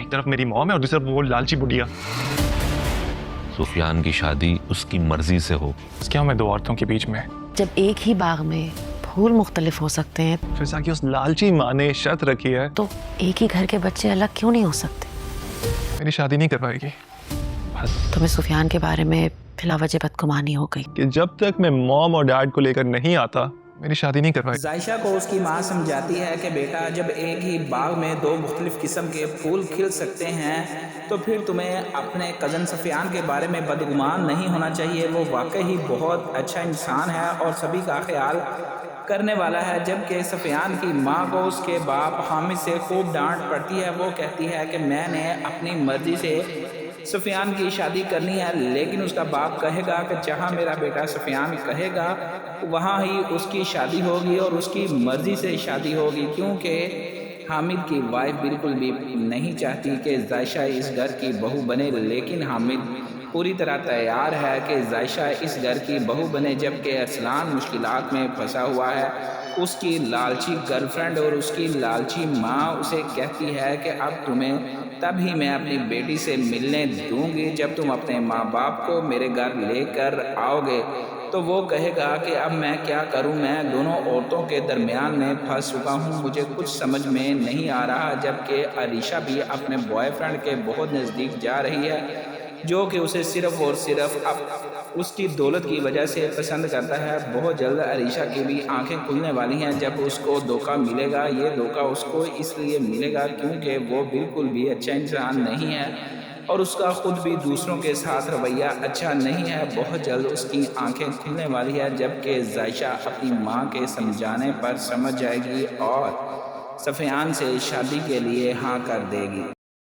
ایک طرف میری مام ہے اور دوسری طرف وہ لالچی بڑھیا. سفیان کی شادی اس کی مرضی سے ہو. کیا میں دو عورتوں کے بیچ میں؟ جب ایک ہی باغ میں پھول مختلف ہو سکتے ہیں فضا کی اس لالچی ماں نے شرط رکھی ہے تو ایک ہی گھر کے بچے الگ کیوں نہیں ہو سکتے؟ میری شادی نہیں کر پائے گی. بس تمہیں سفیان کے بارے میں بلا وجہ بدگمانی ہو گئی کہ جب تک میں مام اور ڈیڈ کو لے کر نہیں آتا میری شادی نہیں کر پائے. ذائشہ کو اس کی ماں سمجھاتی ہے کہ بیٹا جب ایک ہی باغ میں دو مختلف قسم کے پھول کھل سکتے ہیں تو پھر تمہیں اپنے کزن سفیان کے بارے میں بدگمان نہیں ہونا چاہیے. وہ واقعی بہت اچھا انسان ہے اور سبھی کا خیال کرنے والا ہے. جبکہ سفیان کی ماں کو اس کے باپ حامد سے خوب ڈانٹ پڑتی ہے. وہ کہتی ہے کہ میں نے اپنی مرضی سے سفیان کی شادی کرنی ہے، لیکن اس کا باپ کہے گا کہ جہاں میرا بیٹا سفیان کہے گا وہاں ہی اس کی شادی ہوگی اور اس کی مرضی سے شادی ہوگی. کیونکہ حامد کی وائف بالکل بھی نہیں چاہتی کہ ذائشہ اس گھر کی بہو بنے، لیکن حامد پوری طرح تیار ہے کہ ذائشہ اس گھر کی بہو بنے. جبکہ ارسلان مشکلات میں پھنسا ہوا ہے. اس کی لالچی گرل فرینڈ اور اس کی لالچی ماں اسے کہتی ہے کہ اب تمہیں تب ہی میں اپنی بیٹی سے ملنے دوں گی جب تم اپنے ماں باپ کو میرے گھر لے کر آؤ گے. تو وہ کہے گا کہ اب میں کیا کروں، میں دونوں عورتوں کے درمیان میں پھنس چکا ہوں، مجھے کچھ سمجھ میں نہیں آ رہا. جبکہ عریشہ بھی اپنے بوائے فرینڈ کے بہت نزدیک جا رہی ہے جو کہ اسے صرف اور صرف اس کی دولت کی وجہ سے پسند کرتا ہے. بہت جلد عریشہ کی بھی آنکھیں کھلنے والی ہیں جب اس کو دھوکہ ملے گا. یہ دھوکہ اس کو اس لیے ملے گا کیونکہ وہ بالکل بھی اچھا انسان نہیں ہے اور اس کا خود بھی دوسروں کے ساتھ رویہ اچھا نہیں ہے. بہت جلد اس کی آنکھیں کھلنے والی ہے جبکہ ذائشہ اپنی ماں کے سمجھانے پر سمجھ جائے گی اور سفیان سے شادی کے لیے ہاں کر دے گی.